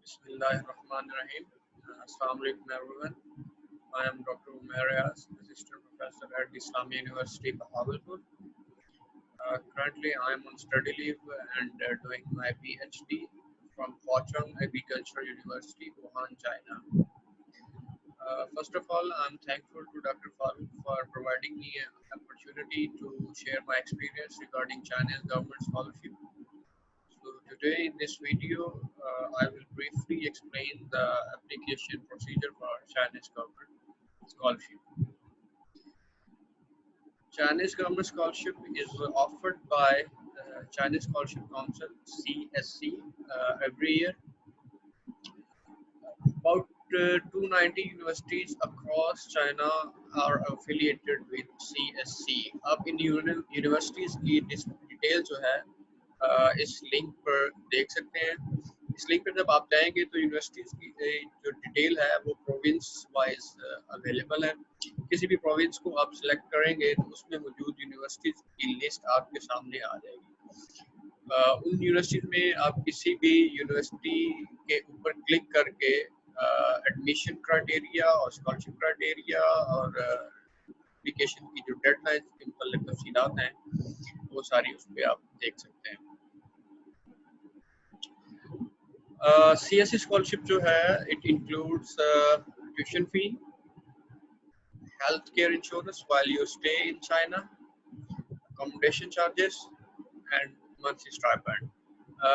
Bismillahirrahmanirrahim. Assalamu alaikum everyone. I am Dr. Umair Riaz, Assistant Professor at Islamic University, Bahawalpur. Currently, I am on study leave and doing my PhD from Huacheng Agricultural University, Wuhan, China. First of all, I'm thankful to Dr. Farooq for providing me an opportunity to share my experience regarding China's government scholarship. So today in this video, I will briefly explain the application procedure for Chinese government scholarship. Chinese government scholarship is offered by Chinese Scholarship Council (CSC) every year. About 290 universities across China are affiliated with CSC. अब इन universities की detail जो है इस link पर देख सकते हैं। इस लिंक पर जब आप जाएंगे तो यूनिवर्सिटीज़ की जो डिटेल है वो प्रोविंस वाइज अवेलेबल है। किसी भी प्रोविंस को आप सिलेक्ट करेंगे तो उसमें मौजूद यूनिवर्सिटीज़ की लिस्ट आपके सामने आ जाएगी। उन यूनिवर्सिटीज़ में आप किसी भी यूनिवर्सिटी के ऊपर क्लिक करके एडमिशन क्राइटेरिया और स्कॉलरशिप क्राइटेरिया और एप्लीकेशन की जो डेडलाइन के मतलब तफसीलात हैं वो सारी उस पर आप देख सकते हैं। CSC स्कॉलरशिप जो है it includes tuition fee, health care insurance while you stay in China, accommodation charges, and monthly stipend.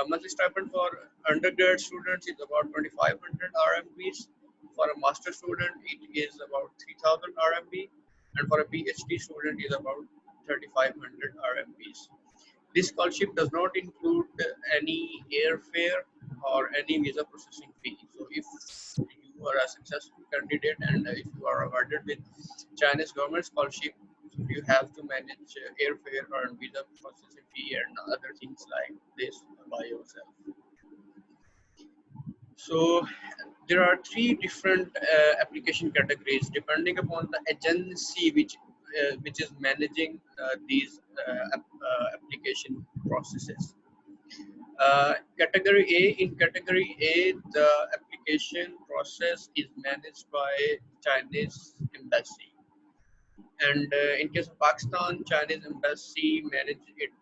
Monthly stipend for undergrad students is about 2,500 RMBs. For a master student, it is about 3,000 RMB, and for a PhD student, it is about 3,500 RMBs. This scholarship does not include any airfare or any visa processing fee. So, if you are a successful candidate and if you are awarded with Chinese government scholarship, you have to manage airfare or visa processing fee and other things like this by yourself. So there are three different application categories depending upon the agency which is managing these application processes. Category A, in category A, the application process is managed by Chinese embassy. And in case of Pakistan, Chinese embassy manage it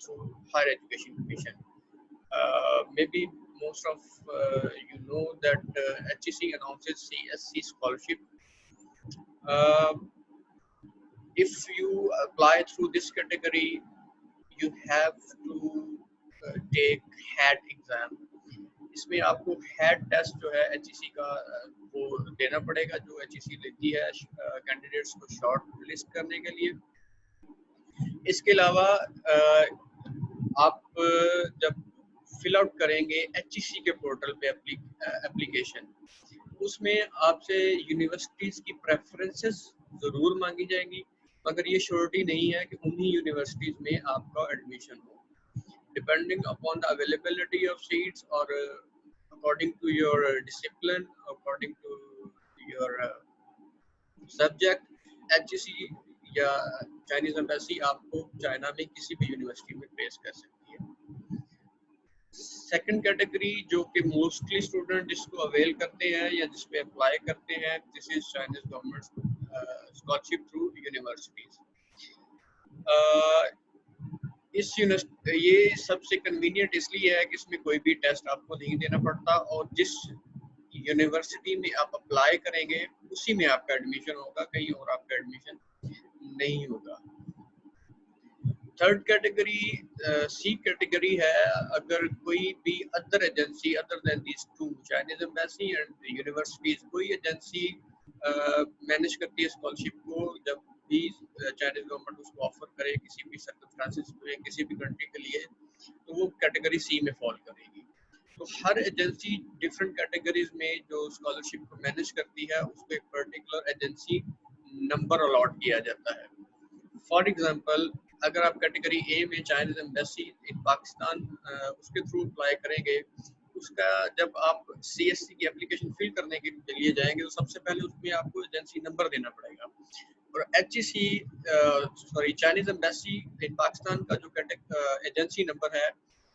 through Higher Education Commission. Maybe most of you know that HEC announces CSC scholarship. If you apply through this category, you have to take HAT exam. इसमें आपको hat test जो है HEC का वो देना पड़ेगा, जो HEC लेती है कैंडिडेट्स को शॉर्ट लिस्ट करने के लिए। इसके अलावा आप जब फिल आउट करेंगे HEC के पोर्टल पे एप्लीकेशन, उसमें आपसे यूनिवर्सिटीज़ की प्रेफरेंसेस ज़रूर मांगी जाएंगी, मगर ये श्योरिटी नहीं है कि उन्हीं यूनिवर्सिटीज़ में आपका एडमिशन हो। Depending upon the availability of seats or according to your discipline, according to your subject, HEC या Chinese embassy आपको चाइना में किसी भी यूनिवर्सिटी में प्लेस कर सकती है। सेकंड कैटेगरी जो कि मोस्टली स्टूडेंट जिसको अवेल करते हैं या जिस पे अप्लाई करते हैं, this is Chinese government scholarship through universities. ये सबसे कन्वीनियंट इसलिए है कि इसमें कोई भी टेस्ट आपको नहीं देना पड़ता और जिस यूनिवर्सिटी में आप अप्लाई करेंगे उसी में आपका एडमिशन होगा, कहीं और आपका एडमिशन नहीं होगा। थर्ड कैटेगरी सी कैटेगरी है, अगर कोई भी other agency other than this two Chinese embassy and universities, कोई एजेंसी मैनेज करती है स्कॉलरशिप को, जब भी चाइनीज गवर्नमेंट उसको ऑफर करे किसी भी सर्कमस्टेंसेस में किसी भी कंट्री के लिए, तो वो कैटेगरी सी में फॉल करेगी। तो हर एजेंसी डिफरेंट कैटेगरीज में जो स्कॉलरशिप को मैनेज करती है उसको एक पर्टिकुलर एजेंसी नंबर अलॉट किया जाता है। फॉर एग्जांपल, अगर आप कैटेगरी ए में चाइनीज एम्बेसी इन पाकिस्तान उसके थ्रू अप्लाई करेंगे, उसका जब आप CSC की एप्लीकेशन फिल करने के लिए जाएंगे तो सबसे पहले उसमें आपको एजेंसी नंबर देना पड़ेगा, और HEC Chinese embassy in Pakistan का जो एजेंसी नंबर है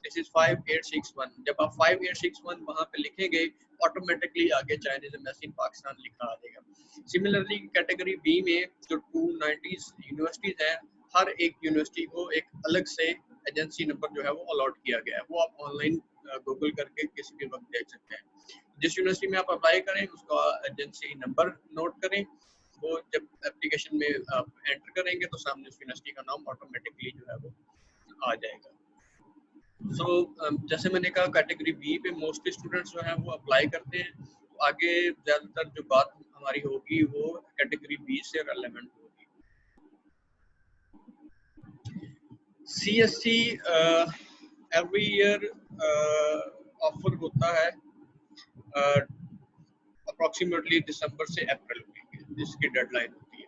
दिस इज 5861। जब आप 5861 वहां पे लिखेंगे ऑटोमेटिकली आगे चाइनीज एम्बेसी इन पाकिस्तान लिखा आ जाएगा। सिमिलरली कैटेगरी बी में जो 290 यूनिवर्सिटीज हैं, हर एक यूनिवर्सिटी को एक अलग से एजेंसी नंबर जो है वो अलॉट किया गया है। वो आप ऑनलाइन गूगल करके किसी भी वक्त देख सकते हैं। जिस यूनिवर्सिटी में आप अप्लाई करें उसका एजेंसी नंबर नोट करें, वो जब एप्लीकेशन में आप एंटर करेंगे तो सामने उस यूनिवर्सिटी का नाम ऑटोमेटिकली जो है वो आ जाएगा। जैसे मैंने कहा कैटेगरी बी पे मोस्टली स्टूडेंट्स जो हैं वो अप्लाई करते हैं, तो आगे ज़्यादातर जो बात हमारी होगी वो कैटेगरी बी से रेलेवेंट होगी। CSC एवरी ईयर ऑफर होता है अप्रॉक्सीमेटली दिसंबर से अप्रैल में, जिसकी डेडलाइन होती है।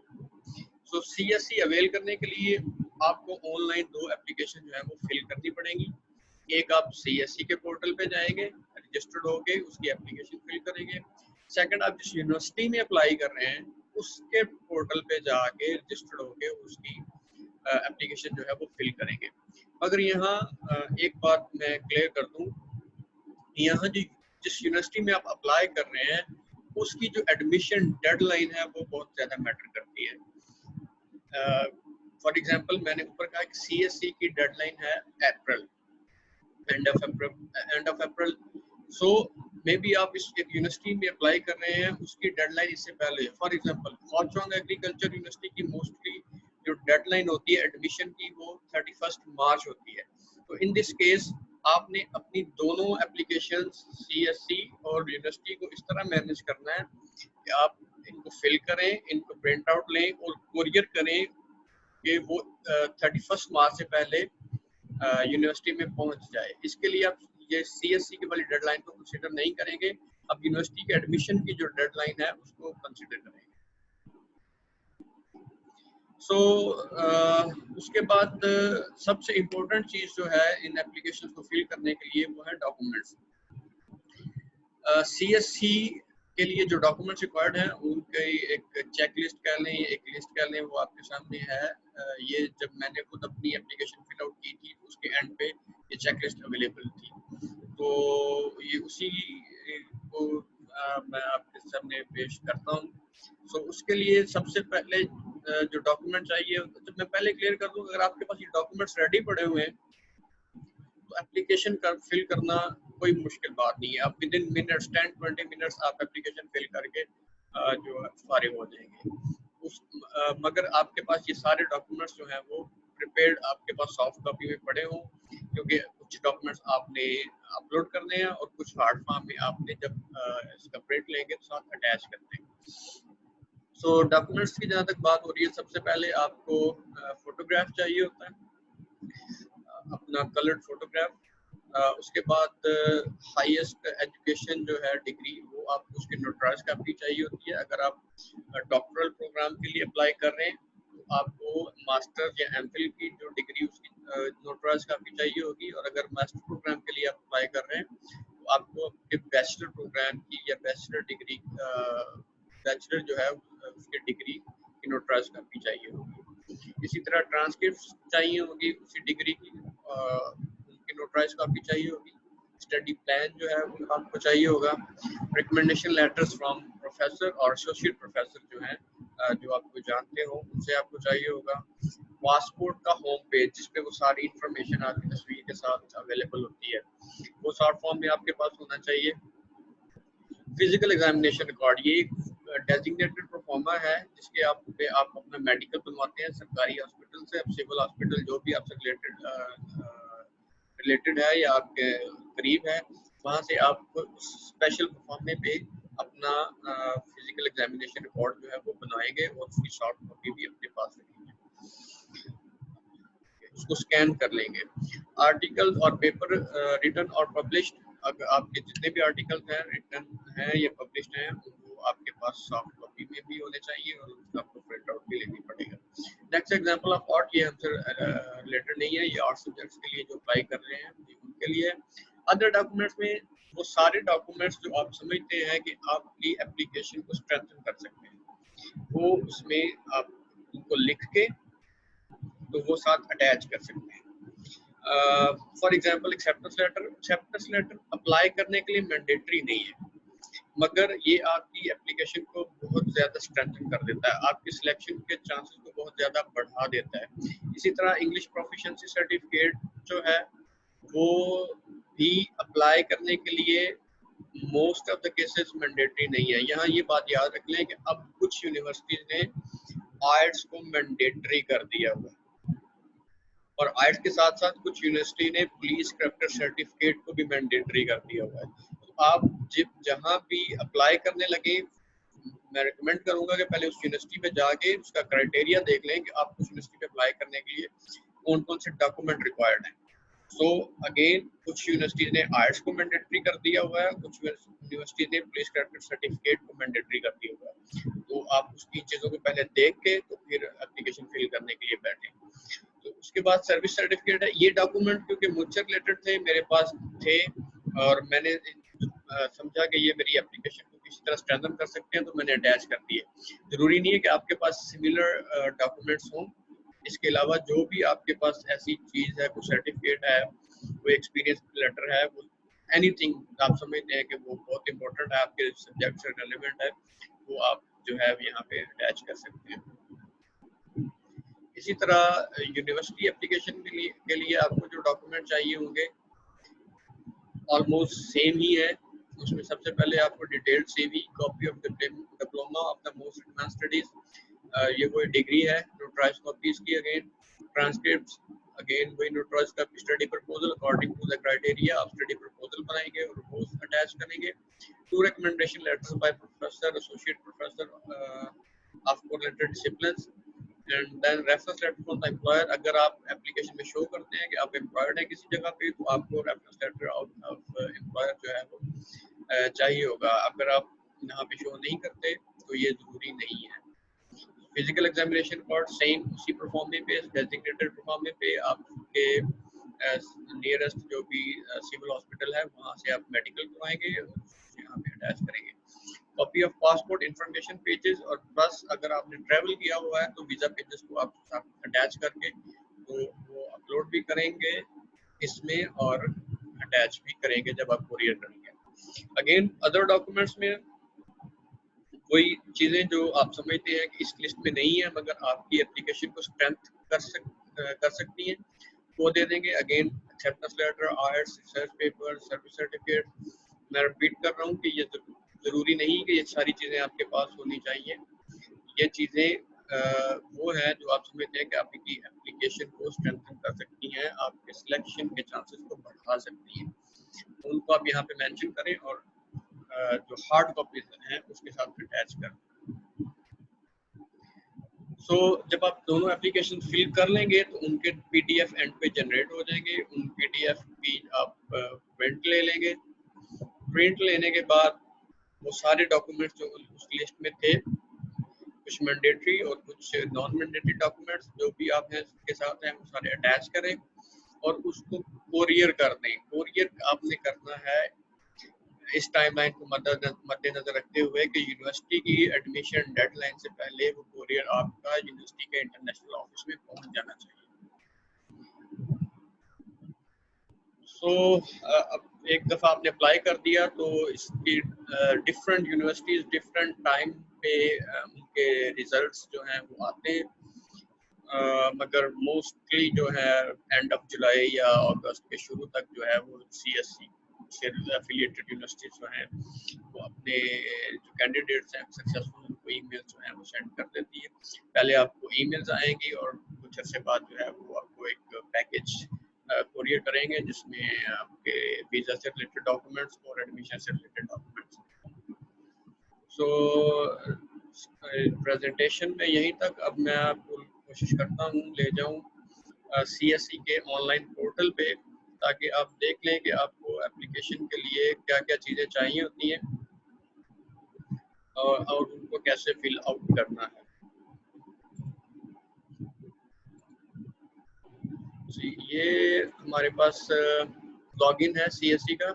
सो CSC अवेल करने के लिए आपको ऑनलाइन 2 एप्लीकेशन जो है वो फिल करनी पड़ेंगी। एक आप CSC के पोर्टल पे जाएंगे, रजिस्टर्ड होके उसकी एप्लीकेशन फिल करेंगे। सेकंड, आप जिस यूनिवर्सिटी में अप्लाई कर रहे हैं उसके पोर्टल पे जाके रजिस्टर्ड होके उसकी एप्लीकेशन जो है वो फिल करेंगे। मगर यहाँ एक बात मैं क्लियर कर दूं, यहाँ जिस यूनिवर्सिटी में आप अप्लाई कर रहे हैं उसकी जो एडमिशन डेडलाइन है वो बहुत ज़्यादा मैटर करती है। फॉर एग्जांपल मैंने ऊपर कहा कि CSC की डेडलाइन है April, end of April. So maybe आप इस एक यूनिवर्सिटी में अप्लाई कर रहे हैं उसकी डेडलाइन इससे पहले है। फॉर एग्जांपल फॉरचूंग एग्रीकल्चर यूनिवर्सिटी की मोस्टली जो डेडलाइन होती है एडमिशन की वो 31 मार्च होती है। तो इन दिस केस आपने अपनी दोनों एप्लीकेशन CSC और यूनिवर्सिटी को इस तरह मैनेज करना है कि आप इनको फिल करें, इनको प्रिंट आउट लें और कोरियर करें कि वो 31 मार्च से पहले यूनिवर्सिटी में पहुंच जाए। इसके लिए आप ये CSC की वाली डेडलाइन को कंसीडर नहीं करेंगे, अब यूनिवर्सिटी के एडमिशन की जो डेडलाइन है उसको कंसीडर करेंगे। उसके बाद सबसे इम्पोर्टेंट चीज़ जो है इन एप्लीकेशन को फिल करने के लिए वो है डॉक्यूमेंट्स। CSC के लिए जो डॉक्यूमेंट्स रिक्वायर्ड हैं उनकी एक चेक लिस्ट कह लें, एक लिस्ट कह लें, वो आपके सामने है। ये जब मैंने खुद अपनी एप्लीकेशन फिल आउट की थी उसके एंड पे ये चेक लिस्ट अवेलेबल थी, तो ये उसी को मैं आपके सामने पेश करता हूँ। उसके लिए सबसे पहले जो डॉक्यूमेंट चाहिए, तो मैं पहले क्लियर कर दूँ, अगर आपके पास ये डॉक्यूमेंट्स रेडी पड़े हुए हैं तो एप्लीकेशन का फिल करना कोई मुश्किल बात नहीं है। आप विद इन मिनट्स 10-20 मिनट्स आप एप्लीकेशन फिल करके जो फारिग हो जाएंगे। मगर आपके पास ये सारे डॉक्यूमेंट्स जो हैं वो प्रिपेयर्ड आपके पास सॉफ्ट कॉपी में पड़े हों, क्योंकि कुछ डॉक्यूमेंट्स आपने अपलोड करने हैं और कुछ हार्ड फॉर्म में आपने जब इसका प्रिंट लेंगे तो साथ अटैच करते हैं। डॉक्यूमेंट्स की जहाँ तक बात हो रही है, सबसे पहले आपको फोटोग्राफ चाहिए होता है, अपना कलर्ड फोटोग्राफ। उसके बाद हाईएस्ट एजुकेशन जो है डिग्री, वो आपको उसकी नोटराइज कापी चाहिए होती है। अगर आप डॉक्टरल प्रोग्राम के लिए अप्लाई कर रहे हैं तो आपको मास्टर या एमफिल की जो डिग्री उसकी नोटराइज कापी चाहिए होगी, और अगर मास्टर प्रोग्राम के लिए आप अप्लाई कर रहे हैं तो आपको बैचलर प्रोग्राम की या बैचलर डिग्री बैचलर जो है उसकी डिग्री की नोटराइज कापी चाहिए होगी। इसी तरह ट्रांसक्रिप्ट चाहिए होगी उसी डिग्री की, उनकी नोटराइज कापी चाहिए होगी। स्टडी प्लान जो है वो आपको चाहिए होगा। रिकमेंडेशन लेटर्स फ्रॉम प्रोफेसर और एसोसिएट प्रोफेसर जो हैं जो आपको जानते हो उनसे आपको चाहिए होगा। पासपोर्ट का होम पेज जिसपे वो सारी इंफॉर्मेशन आपकी तस्वीर के साथ अवेलेबल होती है, वो शॉर्ट फॉर्म में आपके पास होना चाहिए। फिजिकल एग्जामिनेशन रिकॉर्ड, ये एक डेजिग्नेटेड परफॉर्मर है जिसके आप अपना मेडिकल बनवाते हैं सरकारी हॉस्पिटल से, सिविल हॉस्पिटल जो भी आपसे रिलेटेड है या आपके करीब है, वहाँ से आप स्पेशल परफॉर्मे पे अपना फिजिकल एग्जामिनेशन रिकॉर्ड जो है वो बनाएंगे और उसकी सॉफ्ट कॉपी भी अपने पास रखेंगे, उसको स्कैन कर लेंगे। आर्टिकल और पेपर रिटन और पब्लिश्ड, अगर आपके जितने भी आर्टिकल हैं रिटन हैं या पब्लिश्ड हैं वो आपके पास सॉफ्ट कॉपी में भी होने चाहिए और उसका आपको प्रिंट आउट भी लेनी पड़ेगा। नेक्स्ट एग्जांपल ऑफ आर्ट, ये हमसे रिलेटेड नहीं है, ये आर्ट सब्जेक्ट्स के लिए जो अप्लाई कर रहे हैं उनके लिए। अदर डॉक्यूमेंट्स में वो सारे डॉक्यूमेंट्स जो आप समझते हैं कि आपकी एप्लीकेशन को स्ट्रेंथन कर सकते हैं, वो उसमें आप उनको लिख के तो वो साथ अटैच कर सकते हैं। For example acceptance letter apply करने के लिए मैंडेटरी नहीं है, मगर ये आपकी एप्लीकेशन को बहुत ज़्यादा स्ट्रेंथन कर देता है, आपकी सिलेक्शन के चांसेस को बहुत ज़्यादा बढ़ा देता है। इसी तरह इंग्लिश प्रोफिशिएंसी सर्टिफिकेट जो है वो भी अप्लाई करने के लिए most of the cases mandatory नहीं है। यहाँ ये बात याद रख लें कि अब कुछ यूनिवर्सिटीज ने आइल्स को मैंडेटरी कर दिया हुआ है, और आइल्स के साथ साथ कुछ यूनिवर्सिटी ने पुलिस कैरेक्टर सर्टिफिकेट को भी मैंडेटरी कर दिया हुआ है। तो आप जहाँ भी अप्लाई करने लगे, मैं रिकमेंड करूंगा कि पहले उस यूनिवर्सिटी पे जाके उसका क्राइटेरिया देख लें कि आप उस यूनिवर्सिटी पे अप्लाई करने के लिए कौन कौन से डॉक्यूमेंट रिक्वायर्ड हैं। सो अगेन कुछ यूनिवर्सिटीज ने आइल्स को मैंडेटरी कर दिया हुआ है, कुछ यूनिवर्सिटीज ने पुलिस कैरेक्टर सर्टिफिकेट को मैंडेटरी कर दिया हुआ है। तो आप उसकी चीज़ों को पहले देख के तो फिर एप्लीकेशन फिल करने के लिए बैठें। तो उसके बाद सर्विस सर्टिफिकेट है। ये डॉक्यूमेंट क्योंकि मुझसे रिलेटेड थे, मेरे पास थे, और मैंने समझा कि ये मेरी एप्लीकेशन को किसी तरह स्ट्रेंथन कर सकते हैं, तो मैंने अटैच कर दिए। ज़रूरी नहीं है कि आपके पास सिमिलर डॉक्यूमेंट्स हों, इसके अलावा जो भी आपके पास ऐसी चीज़ है, कोई सर्टिफिकेट है, कोई एक्सपीरियंस लेटर है, वो एनीथिंग आप समझते हैं कि वो बहुत इंपॉर्टेंट है, आपके सब्जेक्ट से रिलेवेंट है, वो आप जो है यहाँ पे अटैच कर सकते हैं। इसी तरह यूनिवर्सिटी एप्लीकेशन के लिए आपको जो डॉक्यूमेंट चाहिए होंगे ऑलमोस्ट सेम ही है। उसमें सबसे पहले आपको detailed CV, copy of diploma of the most advance studies, ये कोई डिग्री है, नोटराइज कॉपीज की, अगेन ट्रांसक्रिप्ट्स, अगेन वही notarize copy, study proposal according to the criteria, आप स्टडी प्रपोजल बनाएंगे और वो अटैच करेंगे। 2 recommendation letters by professor, associate professor of related disciplines, and then reference letter from the employer. अगर आप application में show करते हैं कि आप एम्प्लॉयड हैं किसी जगह पे, तो आपको रेफरेंस लेटर ऑफ एम्प्लॉयर जो है वो चाहिए होगा। अगर आप यहाँ पे शो नहीं करते तो ये ज़रूरी नहीं है। फिजिकल एग्जामिनेशन रिकॉर्ड सेम उसी परफॉर्मे पे, डेजिग्नेटेड परफॉर्मे पे आपके नियरेस्ट जो भी सिविल हॉस्पिटल है वहाँ से आप मेडिकल करवाएंगे, यहाँ पे अटैच करेंगे। Copy of passport information pages, और प्लस अगर आपने ट्रैवल किया हुआ है तो वीज़ा पेजेस को आप अटैच करके तो वो अपलोड भी करेंगे इसमें और अटैच भी करेंगे जब आप कुरियर करेंगे। अगेन अदर डॉक्यूमेंट्स में वही चीज़ें जो आप समझते हैं कि इस लिस्ट में नहीं है मगर आपकी एप्लीकेशन को स्ट्रेंथ कर सकती हैं, वो दे देंगे। अगेन एक्सेप्टेंस लेटर, आइल्स, रिसर्च पेपर, सर्विस सर्टिफिकेट। मैं रिपीट कर रहा हूँ कि ये ज़रूरी नहीं कि ये सारी चीज़ें आपके पास होनी चाहिए। ये चीज़ें वो है जो आप समझते हैं कि आपकी एप्लीकेशन को स्ट्रेंथन कर सकती हैं, आपके सिलेक्शन के चांसेस को बढ़ा सकती हैं, उनको आप यहाँ पे मेंशन करें और जो हार्ड कॉपीज हैं उसके साथ अटैच करें। सो जब आप दोनों एप्लीकेशन फिल कर लेंगे तो उनके पीडीएफ एंड पे जनरेट हो जाएंगे। उन पीडीएफ की आप प्रिंट ले लेंगे। प्रिंट लेने के बाद वो सारे डॉक्यूमेंट्स जो उस लिस्ट में थे, कुछ मैंडेटरी और कुछ नॉन मैंडेटरी डॉक्यूमेंट्स जो भी आप हैं के साथ हैं, वो सारे अटैच करें और उसको कोरियर कर दें। कोरियर आपने करना है इस टाइमलाइन को मद्देनजर रखते हुए कि यूनिवर्सिटी की एडमिशन डेडलाइन से पहले वो कोरियर आपका यूनिवर्सिटी के इंटरनेशनल ऑफिस में पहुंच जाना चाहिए। अब एक दफ़ा आपने अप्लाई कर दिया तो इसकी डिफरेंट यूनिवर्सिटीज डिफरेंट टाइम पे उनके रिजल्ट्स जो हैं वो आते हैं, मगर मोस्टली जो है एंड ऑफ जुलाई या अगस्त के शुरू तक जो है वो सीएससी से एफिलिएटेड यूनिवर्सिटीज जो हैं वो अपने जो कैंडिडेट्स हैं सक्सेसफुल उनको ईमेल जो है वो सेंड कर देती है। पहले आपको ईमेल्स आएंगी और कुछ अर्से बाद जो है वो आपको एक पैकेज कोरियर करेंगे जिसमें आपके वीज़ा से रिलेटेड डॉक्यूमेंट्स और एडमिशन से रिलेटेड डॉक्यूमेंट्स। सो प्रेजेंटेशन में यहीं तक। अब मैं आपको कोशिश करता हूँ ले जाऊँ सीएससी के ऑनलाइन पोर्टल पे ताकि आप देख लें कि आपको एप्लीकेशन के लिए क्या क्या चीज़ें चाहिए होती हैं और उनको कैसे फिल आउट करना है। जी, ये हमारे पास लॉगिन है सीएससी का,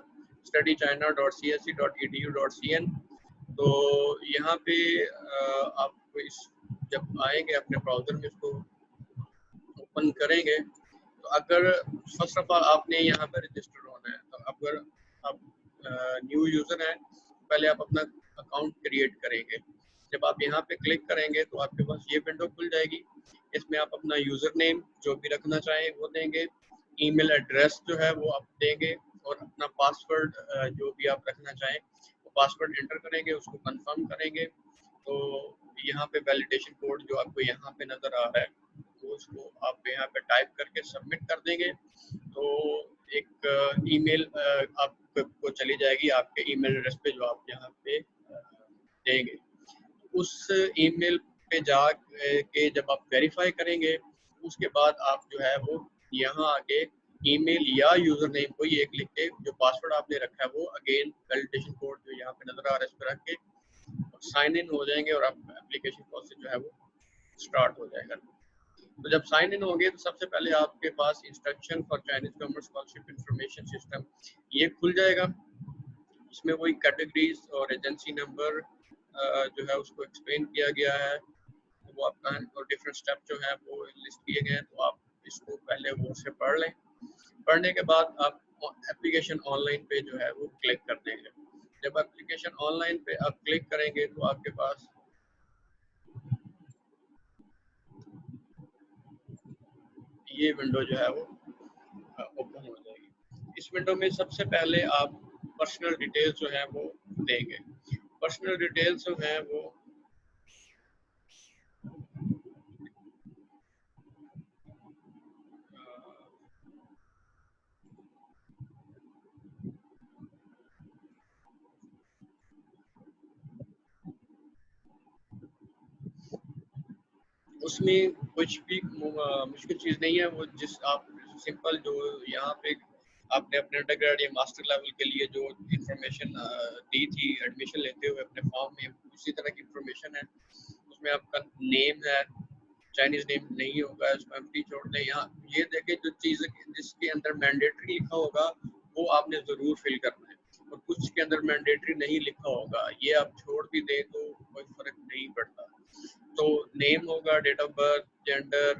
studychina.csc.edu.cn। तो यहाँ पे आप इस जब आएंगे अपने ब्राउज़र में इसको ओपन करेंगे तो अगर फर्स्ट ऑफ ऑल आपने यहाँ पे रजिस्टर होना है, तो अगर आप न्यू यूज़र हैं पहले आप अपना अकाउंट क्रिएट करेंगे। जब आप यहाँ पे क्लिक करेंगे तो आपके पास ये विंडो खुल जाएगी। इसमें आप अपना यूज़र नेम जो भी रखना चाहें वो देंगे, ईमेल एड्रेस जो है वो आप देंगे और अपना पासवर्ड जो भी आप रखना चाहें वो पासवर्ड एंटर करेंगे, उसको कंफर्म करेंगे। तो यहाँ पे वैलिडेशन कोड जो आपको यहाँ पे नज़र आ रहा है तो उसको आप यहाँ पे टाइप करके सबमिट कर देंगे। तो एक ईमेल आपको चली जाएगी आपके ईमेल एड्रेस पे जो आप यहाँ पे देंगे। उस ईमेल पे जा के जब आप वेरीफाई करेंगे उसके बाद आप जो है वो यहाँ आके ईमेल या यूजर नेम कोई एक लिख के जो पासवर्ड आपने रखा है वो अगेन वैलिडेशन कोड जो यहाँ पे नजर आ रहा है इस पर रख के साइन इन हो जाएंगे और आप एप्लीकेशन प्रोसेस जो है वो स्टार्ट हो जाएगा। तो जब साइन इन होंगे तो सबसे पहले आपके पास instruction for Chinese government scholarship information system ये खुल जाएगा। इसमें वही कैटेगरीज और एजेंसी नंबर जो है उसको एक्सप्लेन किया गया है, वो आपका और डिफरेंट स्टेप जो है वो लिस्ट किए गए हैं। तो आप इसको पहले वो से पढ़ लें। पढ़ने के बाद आप एप्लीकेशन ऑनलाइन पे जो है वो क्लिक कर देंगे। जब एप्लीकेशन ऑनलाइन पे आप क्लिक करेंगे तो आपके पास ये विंडो जो है वो ओपन हो जाएगी। इस विंडो में सबसे पहले आप पर्सनल डिटेल्स जो है वो देंगे। पर्सनल डिटेल्स जो है वो उसमें कुछ भी मुश्किल चीज़ नहीं है। वो जिस आप सिंपल जो यहाँ पे आपने अपने अंडरग्रेड या मास्टर लेवल के लिए जो इंफॉर्मेशन दी थी एडमिशन लेते हुए अपने फॉर्म में, उसी तरह की इंफॉर्मेशन है। उसमें आपका नेम है, चाइनीज नेम नहीं होगा, इसको एम्प्टी छोड़ दें। यहाँ ये देखें जो चीज़ जिसके अंदर मैंडेटरी लिखा होगा वो आपने ज़रूर फिल करना है और कुछ के अंदर मैंडेटरी नहीं लिखा होगा ये आप छोड़ भी दें तो कोई फर्क नहीं पड़ता। तो नेम होगा, date of birth, gender,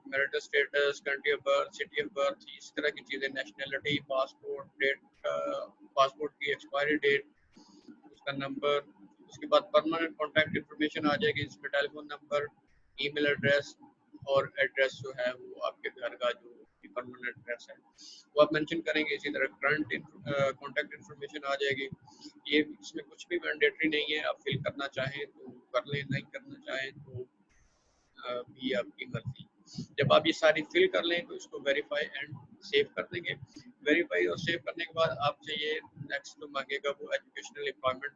marital status, country of birth, city of birth, इस तरह की चीज़ें, नेशनलिटी, पासपोर्ट डेट, पासपोर्ट की एक्सपायरी डेट, उसका नंबर। उसके बाद परमानेंट कॉन्टैक्ट इन्फॉर्मेशन आ जाएगी, इसमें टेलीफोन नंबर, ईमेल एड्रेस और एड्रेस जो है वो आपके घर का जो परमानेंट एड्रेस है वो आप मेंशन करेंगे। इसी तरह करंट कॉन्टैक्ट इन्फॉर्मेशन आ जाएगी। ये इसमें कुछ भी मैंडेटरी नहीं है, आप फिल करना चाहें तो कर लें, नहीं करना चाहें तो भी आपकी मर्जी। जब आप ये सारी फिल कर लें तो इसको वेरीफाई एंड सेव कर देंगे। वेरीफाई और सेव करने के बाद आपसे ये नेक्स्ट जो मांगेगा वो educational employment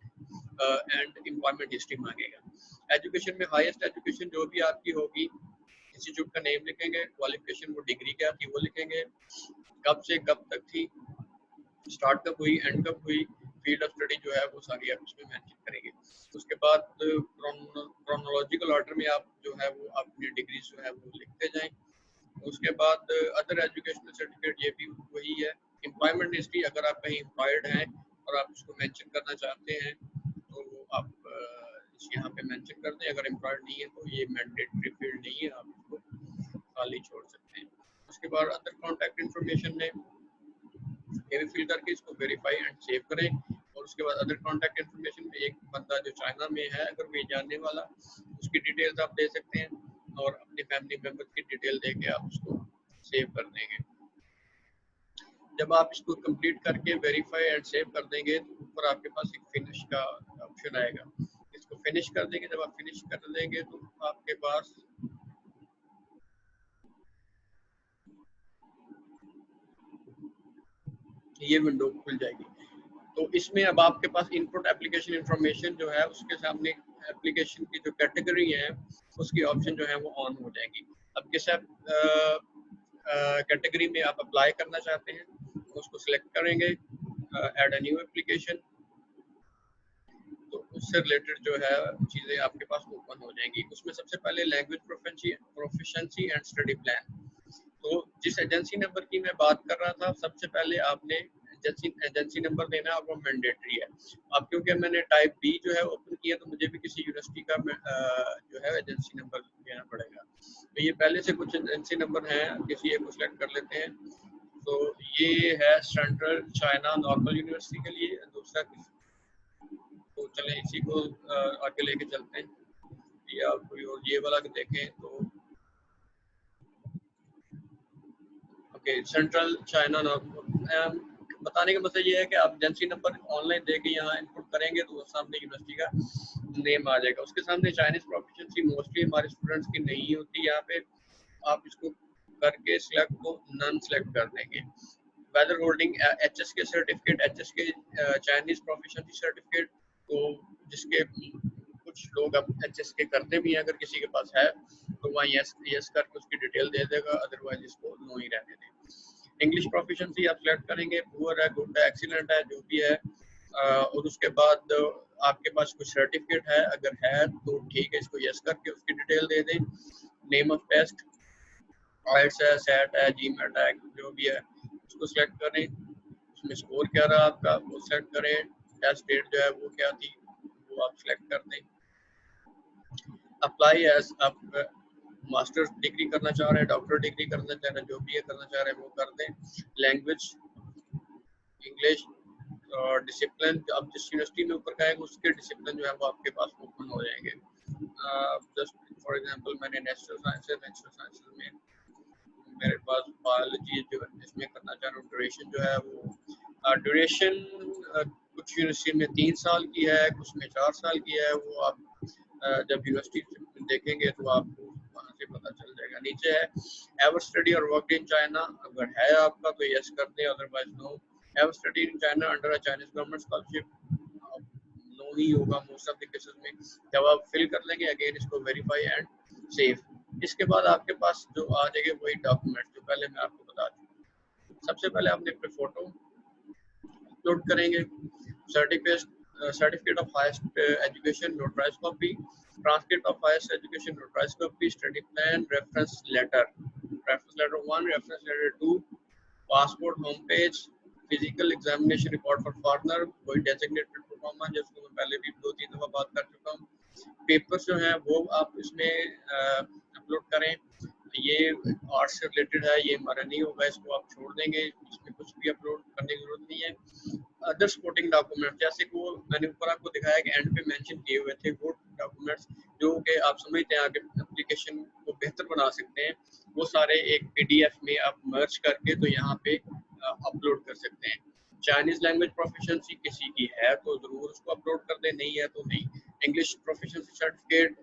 and employment history मांगेगा। एजुकेशन में हाईएस्ट एजुकेशन जो भी आपकी होगी, इंस्टीट्यूट का नेम लिखेंगे, क्वालिफिकेशन वो डिग्री क्या थी वो लिखेंगे, कब से कब तक थी, स्टार्ट कब हुई, एंड कब हुई, फील्ड ऑफ स्टडी जो है वो सारी आप उसमें मेंशन करेंगे। उसके बाद क्रोनोलॉजिकल ऑर्डर में आप जो है वो अपनी डिग्री जो है वो लिखते जाएं। उसके बाद अदर एजुकेशनल सर्टिफिकेट ये भी वही है। एम्प्लॉयमेंट हिस्ट्री अगर आप कहीं एम्प्लॉयड हैं और आप उसको मेंशन करना चाहते हैं तो आप यहाँ पे मेंशन कर दें। अगर एम्प्लॉयड नहीं है तो ये मैंडेटरी फील्ड नहीं है, आप इसको खाली छोड़ सकते हैं। उसके बाद अदर कॉन्टैक्ट इन्फॉर्मेशन में ये भी फिल करके इसको वेरीफाई एंड सेव करें। और उसके बाद अदर कॉन्टैक्ट इन्फॉर्मेशन में एक बंदा जो चाइना में है अगर वो जानने वाला, उसकी डिटेल्स आप दे सकते हैं और अपने फैमिली मेम्बर की डिटेल दे के आप उसको सेव कर देंगे। जब आप इसको कंप्लीट करके वेरीफाई एंड सेव कर देंगे तो ऊपर आपके पास एक फिनिश का ऑप्शन आएगा। इसको फिनिश कर देंगे। जब आप फिनिश कर देंगे तो आपके पास ये विंडो खुल जाएगी। तो इसमें अब आपके पास इनपुट एप्लीकेशन इंफॉर्मेशन जो है उसके सामने एप्लीकेशन की जो कैटेगरी है उसकी ऑप्शन जो है वो ऑन हो जाएगी। अब किस कैटेगरी में आप अप्लाई करना चाहते हैं उसको सिलेक्ट करेंगे, ऐड अ न्यू एप्लीकेशन। तो उससे रिलेटेड जो है चीज़ें आपके पास ओपन हो जाएंगी। उसमें सबसे पहले language proficiency and study plan. तो जिस एजेंसी नंबर की मैं बात कर रहा था सबसे पहले आपने एजेंसी नंबर देना आपको मैंडेटरी है। अब क्योंकि मैंने टाइप बी जो है ओपन किया तो मुझे भी किसी यूनिवर्सिटी का जो है एजेंसी नंबर देना पड़ेगा। तो ये पहले से कुछ एजेंसी नंबर हैं, किसी एक को सिलेक्ट कर लेते हैं। तो ये है सेंट्रल चाइना नॉर्मल यूनिवर्सिटी के लिए, दूसरा तो चलें इसी को आगे लेके चलते हैं, या कोई और ये वाला देखें तो ओके सेंट्रल चाइना नॉर्मल। बताने का मतलब ये है कि आप एजेंसी नंबर ऑनलाइन दे के यहाँ इनपुट करेंगे तो सामने यूनिवर्सिटी का नेम आ जाएगा। उसके सामने चाइनीज प्रोफिशिएंसी मोस्टली हमारे स्टूडेंट्स की नहीं होती, यहाँ पे आप इसको करके सिलेक्ट को नन सेलेक्ट कर देंगे। वेदर होल्डिंग एचएस के सर्टिफिकेट, एचएस के चाइनीज प्रोफिशिएंसी सर्टिफिकेट, तो जिसके कुछ लोग अब एचएस के करते भी हैं, अगर किसी के पास है तो वहाँ यस यस करके उसकी डिटेल दे देगा, अदरवाइज इसको नो ही रहने दें। इंग्लिश प्रोफिशिएंसी आप सिलेक्ट करेंगे, पुअर है, गुड है, एक्सीलेंट है, जो भी है। और उसके बाद आपके पास कुछ सर्टिफिकेट है, अगर है तो ठीक है, इसको यस करके उसकी डिटेल दे दें। नेम ऑफ टेस्ट आइट्स है, सेट है, जीमेट है, जो भी है उसको सिलेक्ट करें। उसमें स्कोर क्या रहा आपका वो सिलेक्ट करें। टेस्ट डेट जो है वो क्या थी वो आप सिलेक्ट कर दें। अप्लाई एज आप मास्टर्स डिग्री करना चाह रहे हैं, डॉक्टर डिग्री करना चाह रहे हैं, जो भी है करना चाह रहे हैं वो कर दें। लैंग्वेज इंग्लिश और डिसिप्लिन आप जिस यूनिवर्सिटी में ऊपर गए उसके डिसिप्लिन जो है वो आपके पास ओपन हो जाएंगे। जस्ट फॉर एग्जांपल मैंने नेचुरल साइंसेज में मेरे पास बायोलॉजी जो इसमें करना चाह रहा हूँ। ड्यूरेशन जो है वो ड्यूरेशन कुछ यूनिवर्सिटी में 3 साल की है, कुछ में 4 साल की है। वो आप जब यूनिवर्सिटी देखेंगे तो आपको वहाँ से पता चल जाएगा। नीचे है एवर स्टडी और वर्क इन चाइना, अगर है आपका तो यस कर दें, otherwise no. Ever study in China under a Chinese government scholarship, no ही होगा मोस्ट ऑफ द केसेस में। जब आप फिल कर लेंगे अगेन इसको वेरीफाई एंड सेव। इसके बाद आपके पास जो आ जाएंगे वही डॉक्यूमेंट जो पहले मैं आपको बता दूँ। सबसे पहले आपने अपने फोटो अपलोड करेंगे, certificate of highest education notarize copy, transcript of highest education notarize copy, study plan, reference letter 1, reference letter 2, passport home page, physical examination report for foreigner, कोई डेजिग्नेटेड परफॉर्मर जिसको मैं पहले भी 2-3 दफा बात कर चुका हूँ। पेपर्स जो हैं वो आप इसमें अपलोड करें। ये आर्ट से रिलेटेड है, ये हमारा नहीं होगा, इसको आप छोड़ देंगे, इसमें कुछ भी अपलोड करने की जरूरत नहीं है। अदर सपोर्टिंग डॉक्यूमेंट जैसे कि वो मैंने ऊपर आपको दिखाया कि एंड पे मेंशन किए हुए थे वो डॉक्यूमेंट्स जो कि आप समझते हैं आगे एप्लीकेशन को बेहतर बना सकते हैं, वो सारे एक पीडीएफ में आप मर्ज करके तो यहाँ पे अपलोड कर सकते हैं। चाइनीज लैंग्वेज प्रोफिशिएंसी किसी की है तो जरूर उसको अपलोड कर दें, नहीं है तो नहीं। इंग्लिश प्रोफिशिएंसी सर्टिफिकेट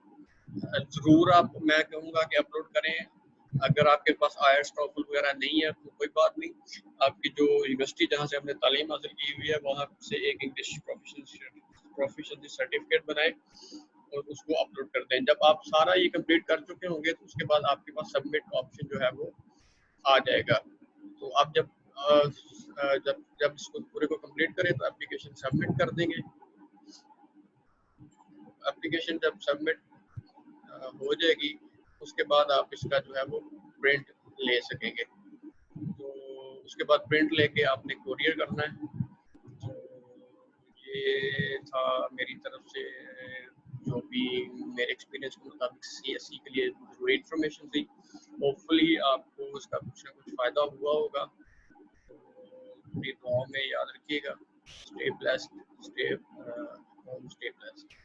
जरूर आप मैं कहूँगा कि अपलोड करें। अगर आपके पास आईएलटीएस टॉफल वगैरह नहीं है तो कोई बात नहीं, आपकी जो यूनिवर्सिटी जहाँ से हमने तालीम हासिल की हुई है वहाँ से एक इंग्लिश प्रोफिशिएंसी सर्टिफिकेट बनाए और उसको अपलोड कर दें। जब आप सारा ये कंप्लीट कर चुके होंगे तो उसके बाद आपके पास सबमिट का ऑप्शन जो है वो आ जाएगा। तो आप जब इसको पूरे को कंप्लीट करें तो एप्लीकेशन सबमिट कर देंगे। एप्लीकेशन जब सबमिट हो जाएगी उसके बाद आप इसका जो है वो प्रिंट ले सकेंगे। तो उसके बाद प्रिंट लेके आपने कोरियर करना है। तो ये था मेरी तरफ से जो भी मेरे एक्सपीरियंस के मुताबिक सीएससी के लिए जरूरी इंफॉर्मेशन थी। होपफुली आपको उसका कुछ ना कुछ फ़ायदा हुआ होगा। तो पूरी दुआओं में याद रखिएगा। Stay blessed, stay home, stay blessed.